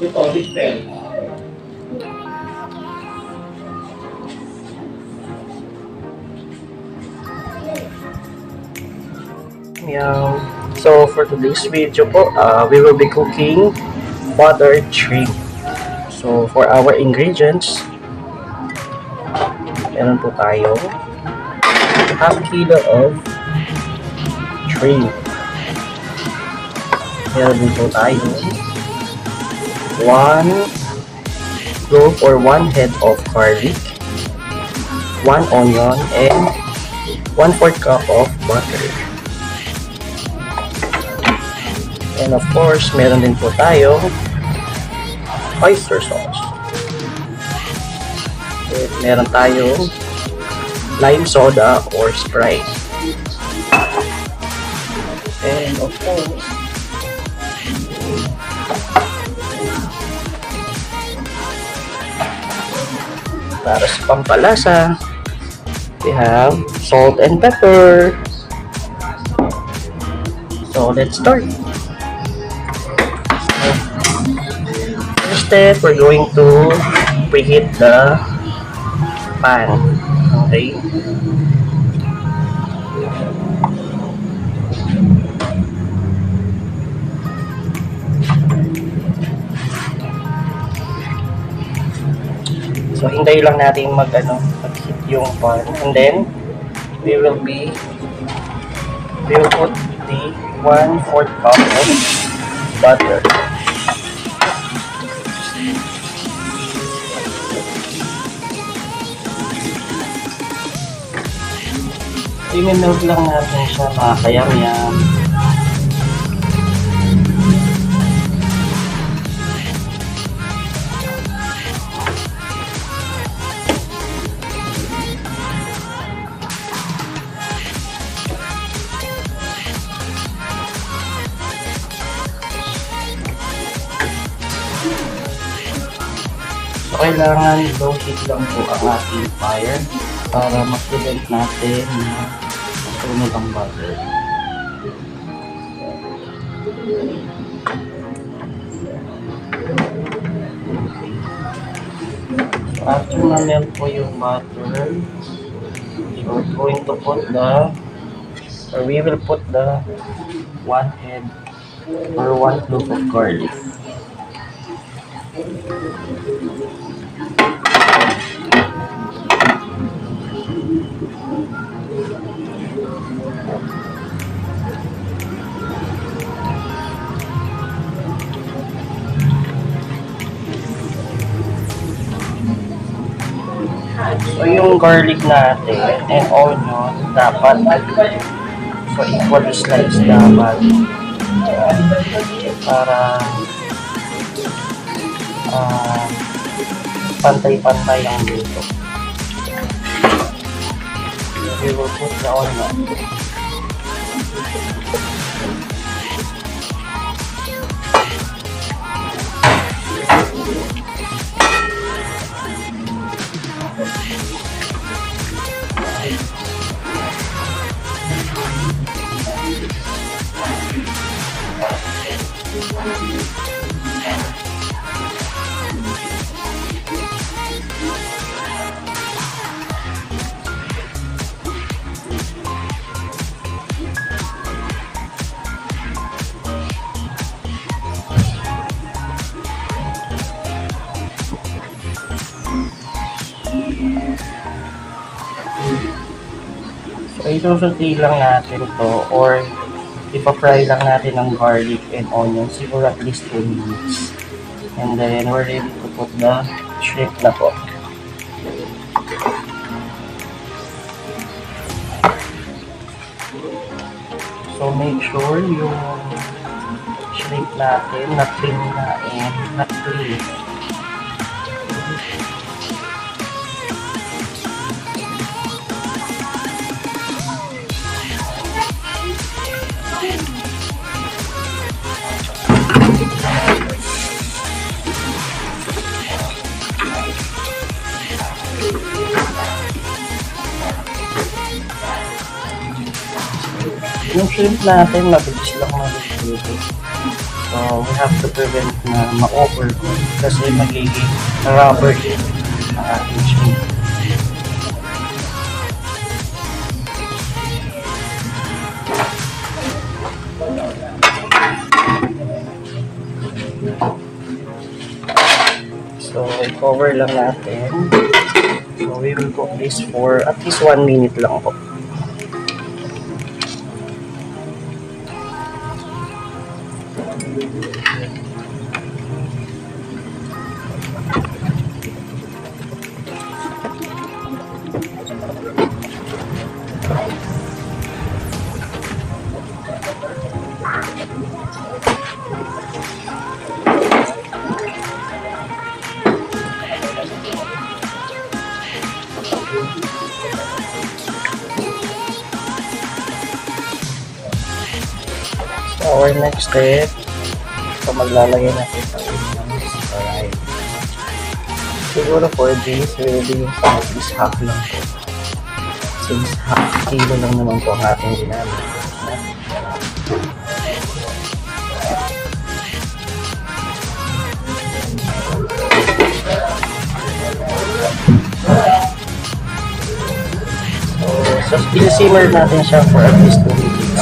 Yeah. So for today's video po, we will be cooking buttered shrimp. So for our ingredients, meron po tayo half kilo of shrimp. Meron din po tayo 1 clove or 1 head of garlic, 1 onion, and 1/4 cup of butter. And of course, meron din po tayo oyster sauce. And meron tayong lime soda or Sprite. And of course, para sa pampalasa, we have salt and pepper. So let's start. First step, we're going to preheat the pan. Okay. So hintay lang natin mag-heat yung pan, and then we will put the 1/4 cup of butter. I-melt lang natin siya mga kayam-yam. So, kailangan low heat lang po ang ating fire para ma-prevent natin na masunog ang butter. So, after na-melt po yung butter, we will put the 1 head or 1 clove of garlic. So yung garlic natin and onion dapat equally sliced dapat para pantay-pantay ang luto. We will put the onion. So, isusunti lang natin to or ipa-fry lang natin ng garlic and onion siguro at least 2 minutes. And then, we're ready to put the shrimp na po. So, make sure yung shrimp natin na clean na and not clean. Yung shrimp natin, mabilis lang maluluto. So, we have to prevent na ma-overcook kasi magiging rubber ang ating shrimp. So, i-cover lang natin. So, we will cook this for at least 1 minute lang po. So, our next step, so maglalagay natin sa Sprite. Siguro for this, will be yung sa is half lang po. Since half kilo lang naman po ang ating ginamit. So, i-simmer natin siya for at least 2 minutes.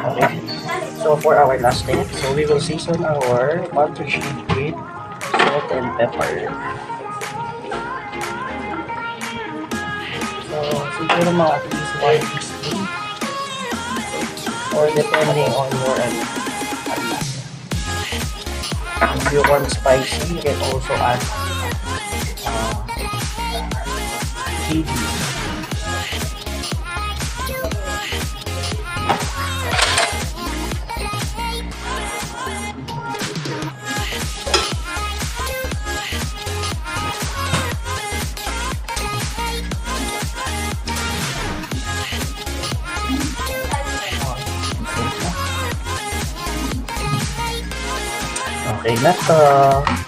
Okay. So for our last step, so we will season our butter sheet with salt and pepper. So siguro mga at least 1 teaspoon or depending on your if you want spicy, you can also add chili. Okay na to.